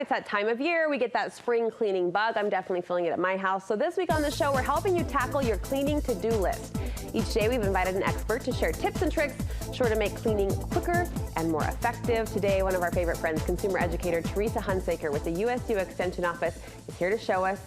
It's that time of year, we get that spring cleaning bug. I'm definitely feeling it at my house. So this week on the show, we're helping you tackle your cleaning to-do list. Each day we've invited an expert to share tips and tricks sure to make cleaning quicker and more effective. Today, one of our favorite friends, consumer educator Teresa Hunsaker with the USU Extension Office, is here to show us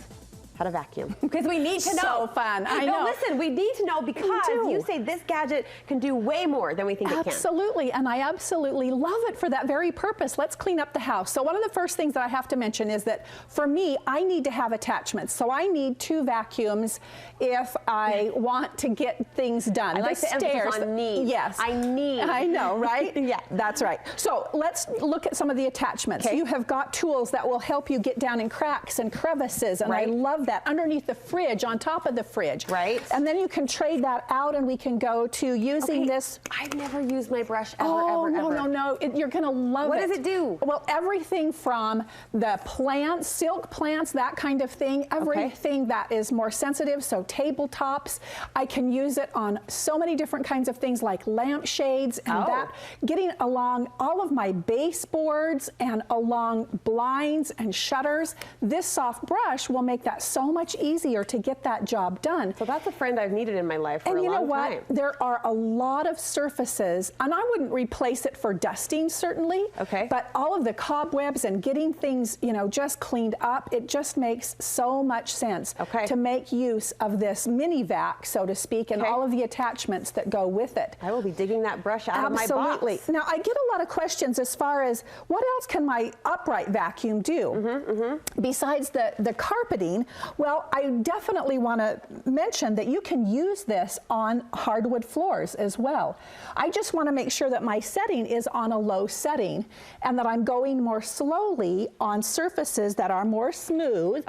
how to vacuum. Because we need to know. So fun. I know. No, listen, we need to know because you say this gadget can do way more than we think it can. Absolutely, and I absolutely love it for that very purpose. Let's clean up the house. So one of the first things that I have to mention is that for me, I need to have attachments. So I need 2 vacuums if I want to get things done. I like the emphasis on need. Yes. I need. I know, right? Yeah. That's right. So let's look at some of the attachments. Okay. You have got tools that will help you get down in cracks and crevices, and I love that, underneath the fridge, on top of the fridge. Right. And then you can trade that out and we can go to using this. I've never used my brush ever, No. You're going to love it. What does it do? Well, everything from the plants, silk plants, that kind of thing, everything that is more sensitive, so tabletops. I can use it on so many different kinds of things like lampshades and that. Getting along all of my baseboards and along blinds and shutters, this soft brush will make that so much easier to get that job done. So that's a friend I've needed in my life for a long time. And you know what? There are a lot of surfaces, and I wouldn't replace it for dusting, certainly. Okay. But all of the cobwebs and getting things, you know, just cleaned up, it just makes so much sense to make use of this mini vac, so to speak, and all of the attachments that go with it. I will be digging that brush out of my box. Absolutely. Now, I get a lot of questions as far as what else can my upright vacuum do besides the carpeting. Well, I definitely want to mention that you can use this on hardwood floors as well. I just want to make sure that my setting is on a low setting and that I'm going more slowly on surfaces that are more smooth.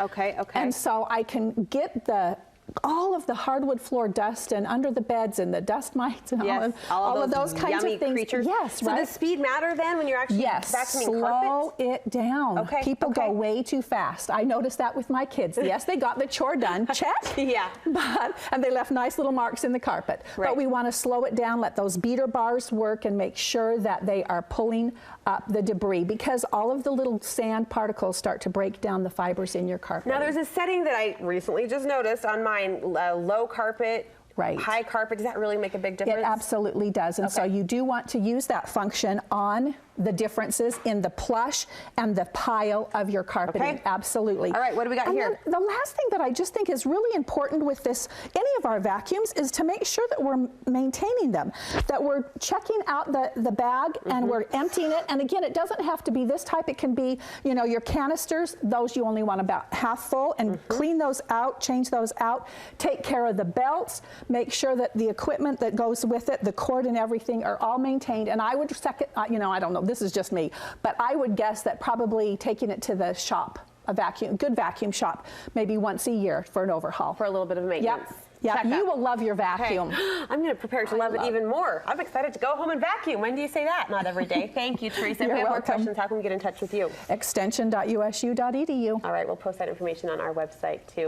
And so I can get all of the hardwood floor dust and under the beds and the dust mites and all of those kinds of things. Creatures. Yes, so does speed matter then when you're actually vacuuming slow carpets? it down. People go way too fast. I noticed that with my kids. Yes, they got the chore done, check. And they left nice little marks in the carpet. But we want to slow it down, let those beater bars work, and make sure that they are pulling up the debris, because all of the little sand particles start to break down the fibers in your carpet. Now, there's a setting that I recently just noticed on mine, low carpet, high carpet. Does that really make a big difference? It absolutely does. And so you do want to use that function on the differences in the plush and the pile of your carpeting. Absolutely. All right, what do we got here? The last thing that I just think is really important with this, any of our vacuums, is to make sure that we're maintaining them, that we're checking out the bag and we're emptying it. And again, it doesn't have to be this type. It can be, you know, your canisters, those you only want about half full, and clean those out, change those out, take care of the belts, make sure that the equipment that goes with it, the cord and everything, are all maintained. And I would you know, I don't know, this is just me, but I would guess that probably taking it to the shop, good vacuum shop, maybe once a year for an overhaul. For a little bit of maintenance. You will love your vacuum. I'm going to prepare to love it even more. I'm excited to go home and vacuum. When do you say that? Not every day. Thank you, Teresa. If we have more questions, how can we get in touch with you? Extension.usu.edu. All right, we'll post that information on our website too.